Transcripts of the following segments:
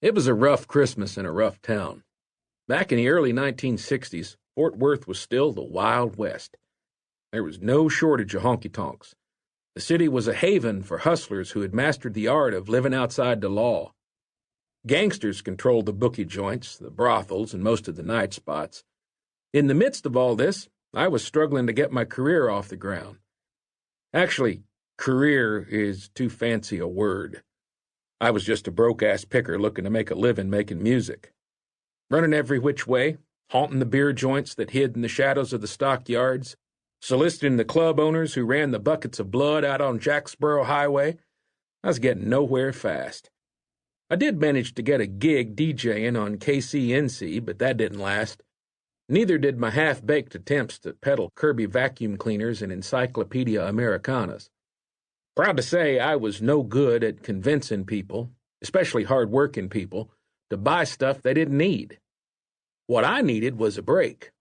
It was a rough Christmas in a rough town. Back in the early 1960s, Fort Worth was still the Wild West. There was no shortage of honky-tonks. The city was a haven for hustlers who had mastered the art of living outside the law. Gangsters controlled the bookie joints, the brothels, and most of the night spots. In the midst of all this, I was struggling to get my career off the ground. Actually, career is too fancy a word. I was just a broke-ass picker looking to make a living making music. Running every which way, haunting the beer joints that hid in the shadows of the stockyards, soliciting the club owners who ran the buckets of blood out on Jacksboro Highway, I was getting nowhere fast. I did manage to get a gig DJing on KCNC, but that didn't last. Neither did my half-baked attempts to peddle Kirby vacuum cleaners and Encyclopedia Americanas. Proud to say I was no good at convincing people, especially hard-working people, to buy stuff they didn't need. What I needed was a break.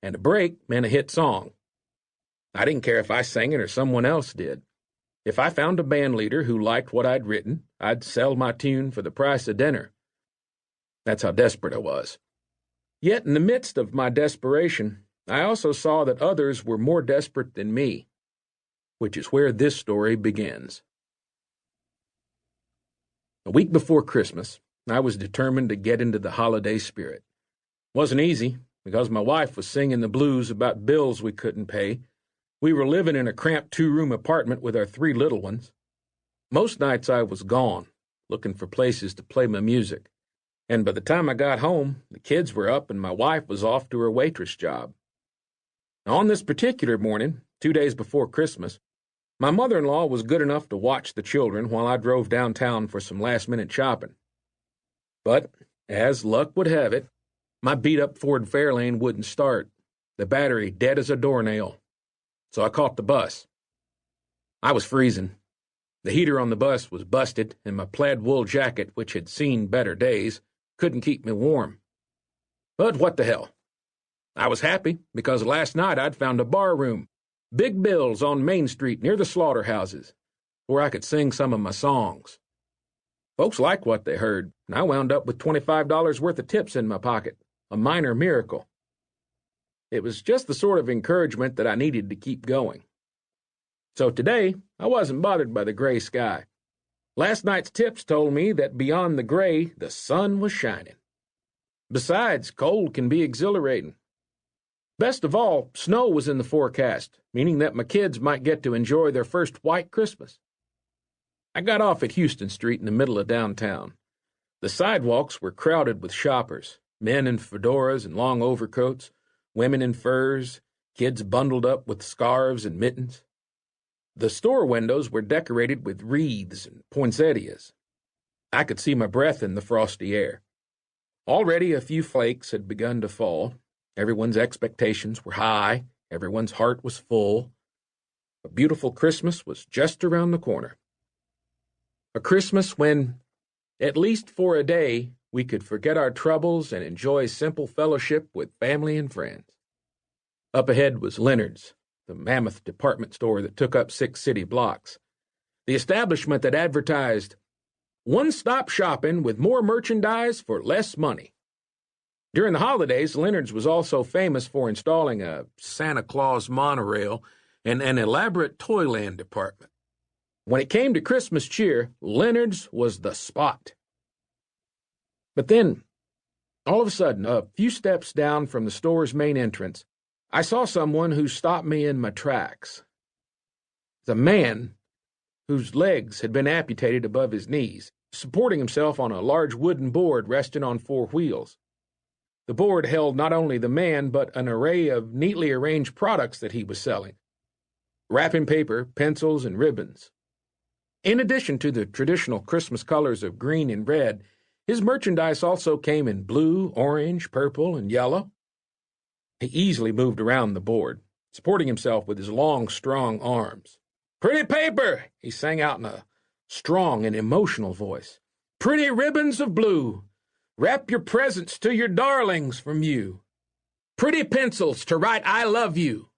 And a break meant a hit song. I didn't care if I sang it or someone else did. If I found a band leader who liked what I'd written, I'd sell my tune for the price of dinner. That's how desperate I was. Yet in the midst of my desperation, I also saw that others were more desperate than me, which is where this story begins. A week before Christmas, I was determined to get into the holiday spirit. Wasn't easy, because my wife was singing the blues about bills we couldn't pay. We were living in a cramped two-room apartment with our 3 little ones. Most nights I was gone, looking for places to play my music. And by the time I got home, the kids were up and my wife was off to her waitress job. On this particular morning, 2 days before Christmas, my mother-in-law was good enough to watch the children while I drove downtown for some last-minute shopping. But, as luck would have it, my beat-up Ford Fairlane wouldn't start, the battery dead as a doornail. So I caught the bus. I was freezing. The heater on the bus was busted, and my plaid wool jacket, which had seen better days, couldn't keep me warm. But what the hell? I was happy because last night I'd found a bar room, Big Bill's on Main Street near the slaughterhouses, where I could sing some of my songs. Folks liked what they heard, and I wound up with $25 worth of tips in my pocket, a minor miracle. It was just the sort of encouragement that I needed to keep going. So today, I wasn't bothered by the gray sky. Last night's tips told me that beyond the gray, the sun was shining. Besides, cold can be exhilarating. Best of all, snow was in the forecast, meaning that my kids might get to enjoy their first white Christmas. I got off at Houston Street in the middle of downtown. The sidewalks were crowded with shoppers, men in fedoras and long overcoats, women in furs, kids bundled up with scarves and mittens. The store windows were decorated with wreaths and poinsettias. I could see my breath in the frosty air. Already a few flakes had begun to fall. Everyone's expectations were high. Everyone's heart was full. A beautiful Christmas was just around the corner. A Christmas when, at least for a day, we could forget our troubles and enjoy simple fellowship with family and friends. Up ahead was Leonard's, the mammoth department store that took up 6 city blocks. The establishment that advertised, one-stop shopping with more merchandise for less money. During the holidays, Leonard's was also famous for installing a Santa Claus monorail and an elaborate Toyland department. When it came to Christmas cheer, Leonard's was the spot. But then, all of a sudden, a few steps down from the store's main entrance, I saw someone who stopped me in my tracks. The man whose legs had been amputated above his knees, supporting himself on a large wooden board resting on 4 wheels. The board held not only the man, but an array of neatly arranged products that he was selling: wrapping paper, pencils, and ribbons. In addition to the traditional Christmas colors of green and red, his merchandise also came in blue, orange, purple, and yellow. He easily moved around the board, supporting himself with his long, strong arms. "Pretty paper," he sang out in a strong and emotional voice. "Pretty ribbons of blue. Wrap your presents to your darlings from you. Pretty pencils to write I love you.